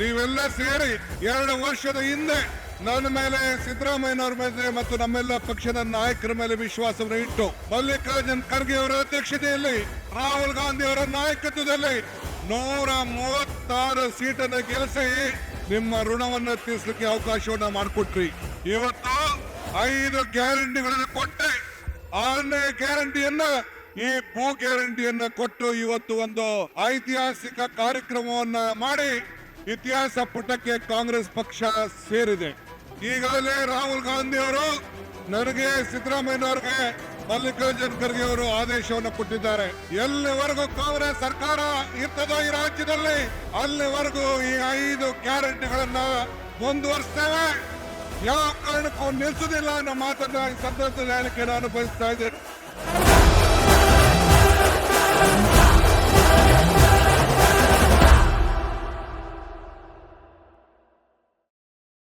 ನೀವೆಲ್ಲ ಸೇರಿ 2 ವರ್ಷದ ಹಿಂದೆ ನನ್ನ ಮೇಲೆ, ಸಿದ್ದರಾಮಯ್ಯನವರ ಮೇಲೆ ಮತ್ತು ನಮ್ಮೆಲ್ಲ ಪಕ್ಷದ ನಾಯಕರ ಮೇಲೆ ವಿಶ್ವಾಸವನ್ನು ಇಟ್ಟು ಮಲ್ಲಿಕಾರ್ಜುನ್ ಖರ್ಗೆ ಅವರ ಅಧ್ಯಕ್ಷತೆಯಲ್ಲಿ, ರಾಹುಲ್ ಗಾಂಧಿ ಅವರ ನಾಯಕತ್ವದಲ್ಲಿ 136 ಸೀಟನ್ನು ಗೆಲ್ಲಿಸಿ ನಿಮ್ಮ ಋಣವನ್ನು ತೀರಿಸಲಿಕ್ಕೆ ಅವಕಾಶವನ್ನ ಮಾಡಿಕೊಟ್ರಿ. ಇವತ್ತು 5 ಗ್ಯಾರಂಟಿಗಳನ್ನು ಕೊಟ್ಟೆ, 6ನೇ ಗ್ಯಾರಂಟಿಯನ್ನ, ಈ ಭೂ ಗ್ಯಾರಂಟಿಯನ್ನ ಕೊಟ್ಟು ಇವತ್ತು ಒಂದು ಐತಿಹಾಸಿಕ ಕಾರ್ಯಕ್ರಮವನ್ನ ಮಾಡಿ ಇತಿಹಾಸ ಪುಟಕ್ಕೆ ಕಾಂಗ್ರೆಸ್ ಪಕ್ಷ ಸೇರಿದೆ. ಈಗಾಗಲೇ ರಾಹುಲ್ ಗಾಂಧಿ ಅವರು ನನಗೆ, ಸಿದ್ದರಾಮಯ್ಯನವರಿಗೆ, ಮಲ್ಲಿಕಾರ್ಜುನ್ ಖರ್ಗೆ ಅವರು ಆದೇಶವನ್ನು ಕೊಟ್ಟಿದ್ದಾರೆ. ಎಲ್ಲಿವರೆಗೂ ಕಾಂಗ್ರೆಸ್ ಸರ್ಕಾರ ಇರ್ತದೋ ಈ ರಾಜ್ಯದಲ್ಲಿ ಅಲ್ಲಿವರೆಗೂ ಈ 5 ಗ್ಯಾರಂಟಿಗಳನ್ನ ಮುಂದುವರಿಸ್ತೇವೆ, ಯಾವ ಕಾರಣಕ್ಕೂ ನಿಲ್ಲಿಸುವುದಿಲ್ಲ ಅನ್ನೋ ಮಾತನ್ನ ಈ ಸಂದರ್ಭದಲ್ಲಿ ಹೇಳಕ್ಕೆ ನಾನು ಬಯಸ್ತಾ ಇದ್ದೇನೆ.